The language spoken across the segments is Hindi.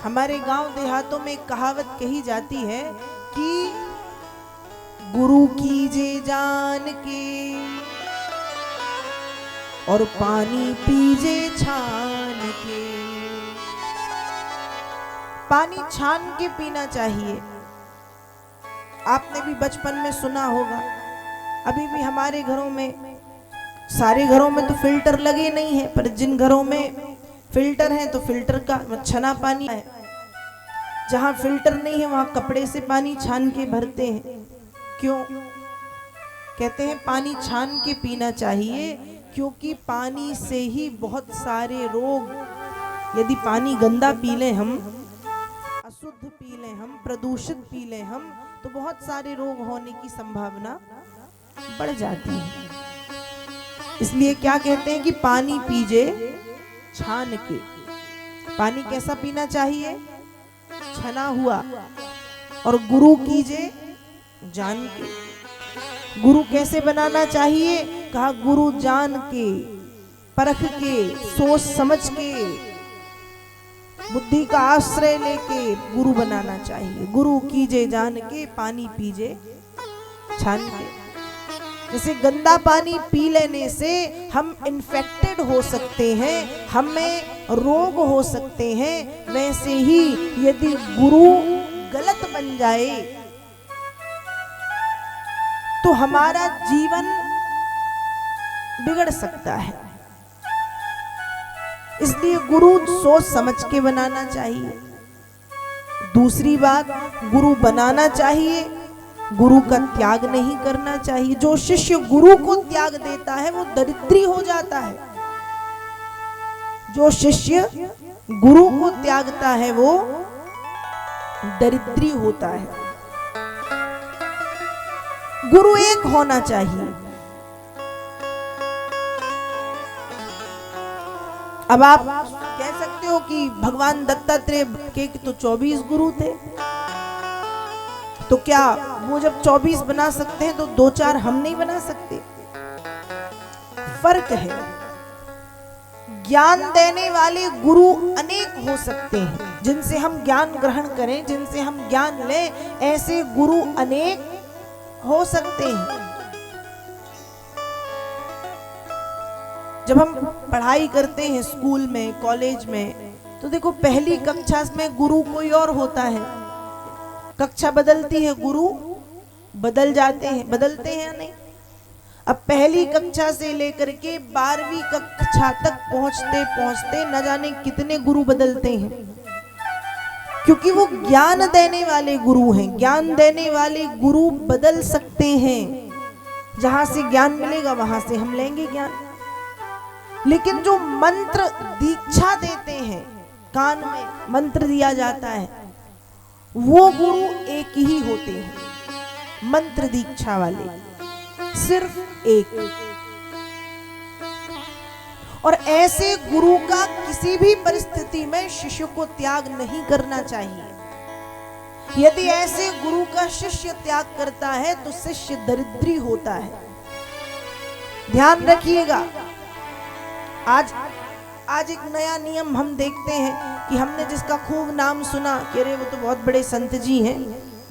हमारे गांव देहातों में एक कहावत कही जाती है कि गुरु कीजे जान के और पानी पीजे छान के। पानी छान के पीना चाहिए। आपने भी बचपन में सुना होगा, अभी भी हमारे घरों में, सारे घरों में तो फिल्टर लगे नहीं है, पर जिन घरों में फिल्टर है तो फिल्टर का छना पानी है। जहां फिल्टर नहीं है वहां कपड़े से पानी छान के भरते हैं। क्यों कहते हैं पानी छान के पीना चाहिए? क्योंकि पानी से ही बहुत सारे रोग, यदि पानी गंदा पी लें हम, अशुद्ध पी लें हम, प्रदूषित पी लें हम, तो बहुत सारे रोग होने की संभावना बढ़ जाती है। इसलिए क्या कहते हैं कि पानी पीजे छान के। पानी कैसा पीना चाहिए? छना हुआ। और गुरु कीजे जान के। गुरु कैसे बनाना चाहिए? कहा गुरु जान के, परख के, सोच समझ के, बुद्धि का आश्रय लेके गुरु बनाना चाहिए। गुरु कीजे जान के, पानी पीजे छान के। जैसे गंदा पानी पी लेने से हम इन्फेक्टेड हो सकते हैं, हमें रोग हो सकते हैं, वैसे ही यदि गुरु गलत बन जाए तो हमारा जीवन बिगड़ सकता है। इसलिए गुरु सोच समझ के बनाना चाहिए। दूसरी बात, गुरु बनाना चाहिए, गुरु का त्याग नहीं करना चाहिए। जो शिष्य गुरु को त्याग देता है वो दरिद्री हो जाता है। जो शिष्य गुरु को त्यागता है वो दरिद्री होता है। गुरु एक होना चाहिए। अब आप कह सकते हो कि भगवान दत्तात्रेय के तो 24 गुरु थे, तो क्या वो जब 24 बना सकते हैं तो 2-4 हम नहीं बना सकते? फर्क है। ज्ञान देने वाले गुरु अनेक हो सकते हैं, जिनसे हम ज्ञान ग्रहण करें, जिनसे हम ज्ञान लें, ऐसे गुरु अनेक हो सकते हैं। जब हम पढ़ाई करते हैं स्कूल में, कॉलेज में, तो देखो पहली कक्षा में गुरु कोई और होता है, कक्षा बदलती है, गुरु बदल जाते हैं, बदलते हैं या नहीं? अब पहली कक्षा से लेकर के 12वीं कक्षा तक पहुंचते पहुंचते न जाने कितने गुरु बदलते हैं, क्योंकि वो ज्ञान देने वाले गुरु हैं। ज्ञान देने वाले गुरु बदल सकते हैं। जहां से ज्ञान मिलेगा वहां से हम लेंगे ज्ञान। लेकिन जो मंत्र दीक्षा देते हैं, कान में मंत्र दिया जाता है, वो गुरु एक ही होते हैं। मंत्र दीक्षा वाले सिर्फ एक। और ऐसे गुरु का किसी भी परिस्थिति में शिष्य को त्याग नहीं करना चाहिए। यदि ऐसे गुरु का शिष्य त्याग करता है तो शिष्य दरिद्री होता है। ध्यान रखिएगा। आज एक नया नियम हम देखते हैं कि हमने जिसका खूब नाम सुना कि अरे वो तो बहुत बड़े संत जी हैं,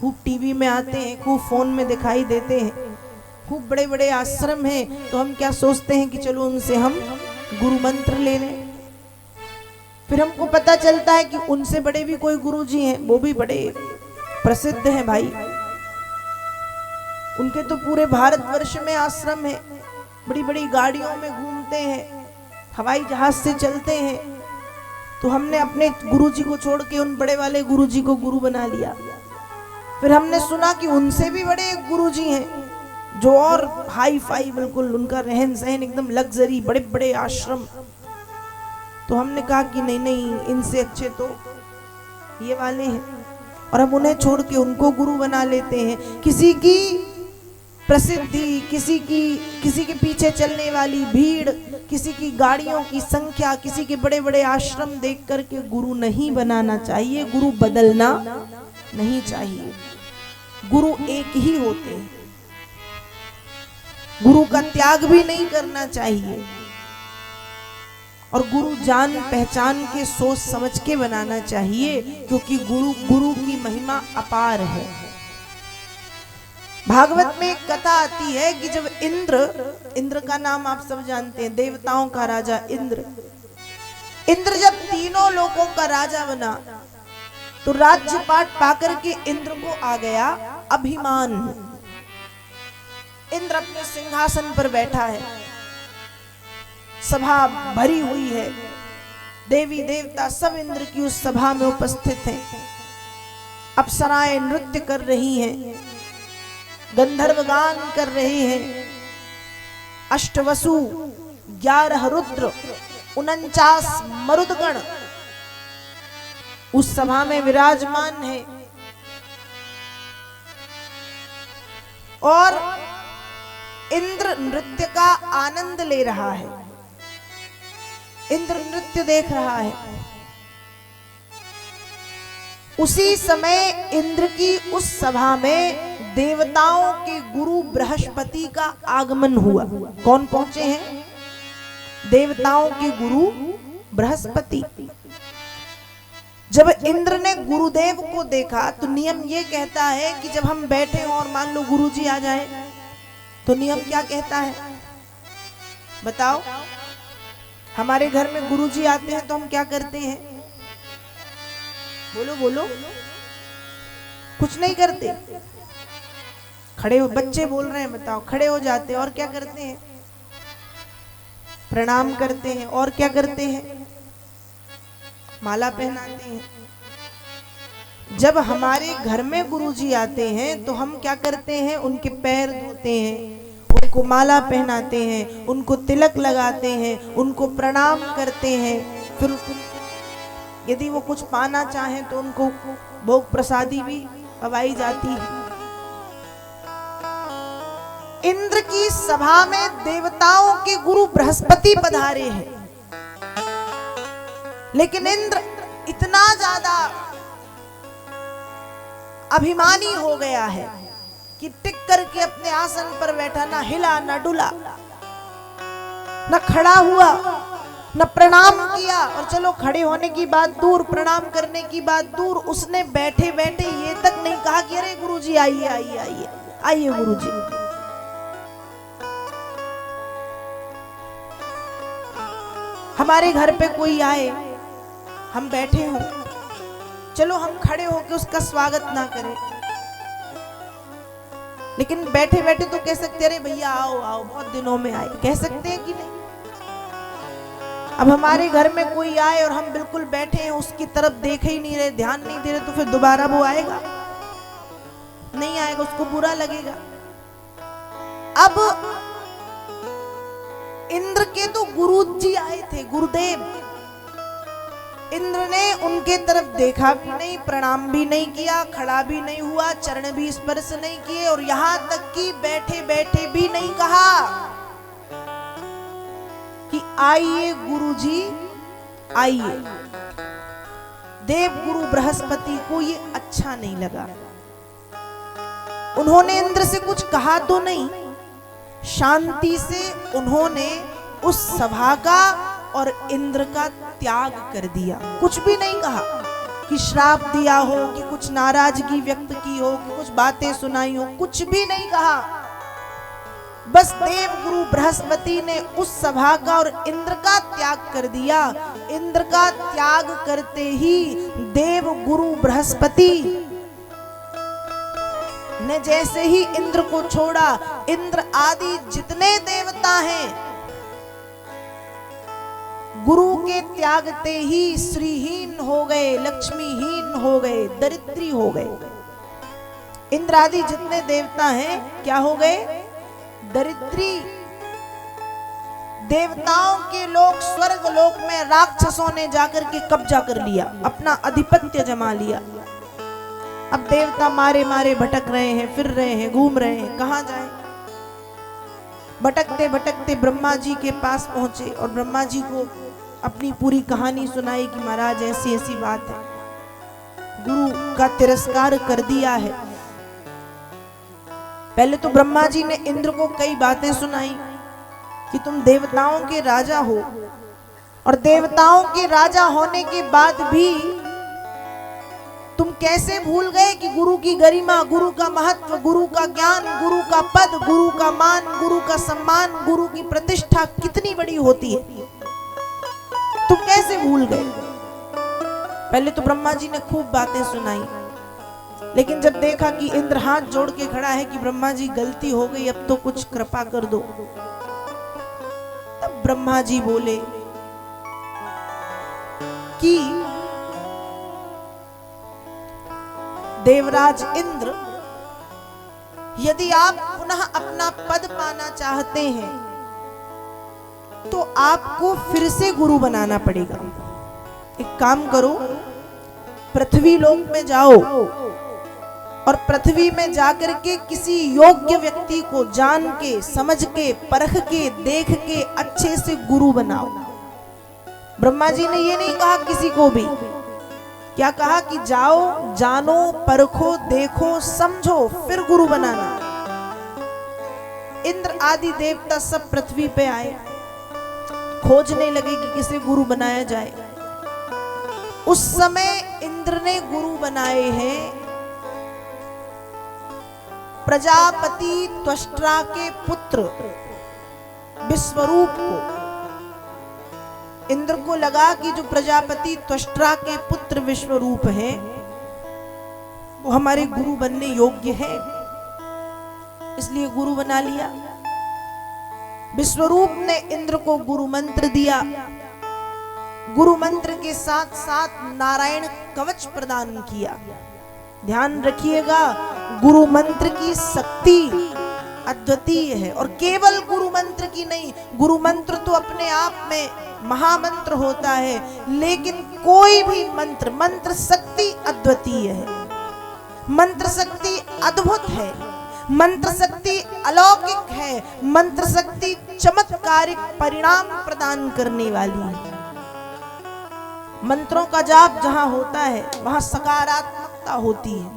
खूब टीवी में आते हैं, खूब फोन में दिखाई देते हैं, खूब बड़े बड़े आश्रम हैं, तो हम क्या सोचते हैं कि चलो उनसे हम गुरु मंत्र ले लें। फिर हमको पता चलता है कि उनसे बड़े भी कोई गुरु जी हैं, वो भी बड़े प्रसिद्ध हैं भाई। उनके तो पूरे भारतवर्ष में आश्रम है, बड़ी बड़ी गाड़ियों में घूमते हैं, हवाई जहाज से चलते हैं। तो हमने अपने गुरुजी को छोड़ के उन बड़े वाले गुरुजी को गुरु बना लिया। फिर हमने सुना कि उनसे भी बड़े एक गुरुजी हैं जो और हाई फाई, बिल्कुल उनका रहन सहन एकदम लग्जरी, बड़े बड़े आश्रम। तो हमने कहा कि नहीं नहीं, इनसे अच्छे तो ये वाले हैं, और हम उन्हें छोड़ के उनको गुरु बना लेते हैं। किसी की प्रसिद्धि, किसी के पीछे चलने वाली भीड़, किसी की गाड़ियों की संख्या, किसी के बड़े बड़े आश्रम देख करके गुरु नहीं बनाना चाहिए। गुरु बदलना नहीं चाहिए। गुरु एक ही होते हैं। गुरु का त्याग भी नहीं करना चाहिए। और गुरु जान पहचान के सोच समझ के बनाना चाहिए, क्योंकि गुरु की महिमा अपार है। भागवत में एक कथा आती है कि जब इंद्र का नाम आप सब जानते हैं, देवताओं का राजा इंद्र जब तीनों लोकों का राजा बना तो राज्यपाट पाकर के इंद्र को आ गया अभिमान। इंद्र अपने सिंहासन पर बैठा है, सभा भरी हुई है, देवी देवता सब इंद्र की उस सभा में उपस्थित हैं। अप्सराएं नृत्य कर रही हैं, गंधर्व गान कर रहे हैं, अष्टवसु 11 रुद्र 49 मरुदगण उस सभा में विराजमान है। और इंद्र नृत्य का आनंद ले रहा है, इंद्र नृत्य देख रहा है। उसी समय इंद्र की उस सभा में देवताओं के गुरु बृहस्पति का आगमन हुआ। कौन पहुंचे हैं? देवताओं के गुरु बृहस्पति। जब इंद्र ने गुरुदेव को देखा तो नियम ये कहता है कि जब हम बैठे हो और मान लो गुरुजी आ जाए तो नियम क्या कहता है बताओ? हमारे घर में गुरुजी आते हैं तो हम क्या करते हैं? बोलो बोलो। कुछ नहीं करते, खड़े हो, बच्चे बोल रहे हैं बताओ, खड़े हो जाते हैं और क्या करते हैं? प्रणाम करते हैं। और क्या करते हैं? माला पहनाते हैं। जब हमारे घर में गुरुजी आते हैं तो हम क्या करते हैं? उनके पैर धोते हैं, उनको माला पहनाते हैं, उनको तिलक लगाते हैं, उनको प्रणाम करते हैं। फिर यदि वो कुछ पाना चाहें तो उनको भोग प्रसादी भी पवाई जाती है। इंद्र की सभा में देवताओं के गुरु बृहस्पति पधारे हैं, लेकिन इंद्र इतना ज्यादा अभिमानी हो गया है कि टिक करके अपने आसन पर बैठा, ना हिला ना डुला, न खड़ा हुआ, न प्रणाम किया। और चलो खड़े होने की बात दूर, प्रणाम करने की बात दूर, उसने बैठे बैठे ये तक नहीं कहा कि अरे गुरुजी आइए आइए आइए आइए गुरुजी। हमारे घर पे कोई आए, हम बैठे हों, चलो हम खड़े होकर उसका स्वागत ना करें, लेकिन बैठे बैठे तो कह सकते अरे भैया आओ आओ, बहुत दिनों में आए, कह सकते हैं कि नहीं? अब हमारे घर में कोई आए और हम बिल्कुल बैठे हैं, उसकी तरफ देख ही नहीं रहे, ध्यान नहीं दे रहे, तो फिर दोबारा वो आएगा? नहीं आएगा, उसको बुरा लगेगा। अब इंद्र के तो गुरुजी आए थे, गुरुदेव। इंद्र ने उनके तरफ देखा भी नहीं, प्रणाम भी नहीं किया, खड़ा भी नहीं हुआ, चरण भी स्पर्श नहीं किए, और यहां तक कि बैठे बैठे भी नहीं कहा कि आइए गुरुजी आइए। देव गुरु बृहस्पति को ये अच्छा नहीं लगा। उन्होंने इंद्र से कुछ कहा तो नहीं, शांति से उन्होंने उस सभा का और इंद्र का त्याग कर दिया। कुछ भी नहीं कहा कि श्राप दिया हो, कि कुछ नाराजगी व्यक्त की हो, कि कुछ बातें सुनाई हो, कुछ भी नहीं कहा। बस देव गुरु बृहस्पति ने उस सभा का और इंद्र का त्याग कर दिया। इंद्र का त्याग करते ही देव गुरु बृहस्पति ने जैसे ही इंद्र को छोड़ा, इंद्र आदि जितने देवता हैं गुरु के त्यागते ही श्रीहीन हो गए, लक्ष्मीहीन हो गए, दरिद्री हो गए। इंद्र आदि जितने देवता हैं क्या हो गए? दरिद्री। देवताओं के लोक स्वर्ग लोक में राक्षसों ने जाकर के कब्जा कर लिया, अपना आधिपत्य जमा लिया। अब देवता मारे मारे भटक रहे हैं, फिर रहे हैं, घूम रहे हैं, कहां जाएं? भटकते भटकते ब्रह्मा जी के पास पहुंचे और ब्रह्मा जी को अपनी पूरी कहानी सुनाई कि महाराज ऐसी ऐसी बात है, गुरु का तिरस्कार कर दिया है। पहले तो ब्रह्मा जी ने इंद्र को कई बातें सुनाई कि तुम देवताओं के राजा हो, और देवताओं के राजा होने के बाद भी तुम कैसे भूल गए कि गुरु की गरिमा, गुरु का महत्व, गुरु का ज्ञान, गुरु का पद, गुरु का मान, गुरु का सम्मान, गुरु की प्रतिष्ठा कितनी बड़ी होती है, तुम कैसे भूल गए? पहले तो ब्रह्मा जी ने खूब बातें सुनाई, लेकिन जब देखा कि इंद्र हाथ जोड़ के खड़ा है कि ब्रह्मा जी गलती हो गई, अब तो कुछ कृपा कर दो, तब ब्रह्मा जी बोले कि देवराज इंद्र, यदि आप पुनः अपना पद पाना चाहते हैं तो आपको फिर से गुरु बनाना पड़ेगा। एक काम करो, पृथ्वी लोक में जाओ और पृथ्वी में जाकर के किसी योग्य व्यक्ति को जान के, समझ के, परख के, देख के अच्छे से गुरु बनाओ। ब्रह्मा जी ने ये नहीं कहा किसी को भी, क्या कहा कि जाओ, जानो, परखो, देखो, समझो, फिर गुरु बनाना। इंद्र आदि देवता सब पृथ्वी पे आए, खोजने लगे कि किसे गुरु बनाया जाए। उस समय इंद्र ने गुरु बनाए हैं प्रजापति त्वष्ट्रा के पुत्र विश्वरूप को। इंद्र को लगा कि जो प्रजापति त्वष्ट्रा के पुत्र विश्वरूप हैं वो हमारे गुरु बनने योग्य है, इसलिए गुरु बना लिया। विश्वरूप ने इंद्र को गुरु मंत्र दिया। गुरु मंत्र के साथ साथ नारायण कवच प्रदान किया। ध्यान रखिएगा, गुरु मंत्र की शक्ति अद्वितीय है, और केवल गुरु मंत्र की नहीं, गुरु मंत्र तो अपने आप में महामंत्र होता है, लेकिन कोई भी मंत्र, मंत्र शक्ति अद्वितीय है, मंत्र शक्ति अद्भुत है, मंत्र शक्ति अलौकिक है, मंत्र शक्ति चमत्कारिक परिणाम प्रदान करने वाली है। मंत्रों का जाप जहां होता है वहां सकारात्मकता होती है।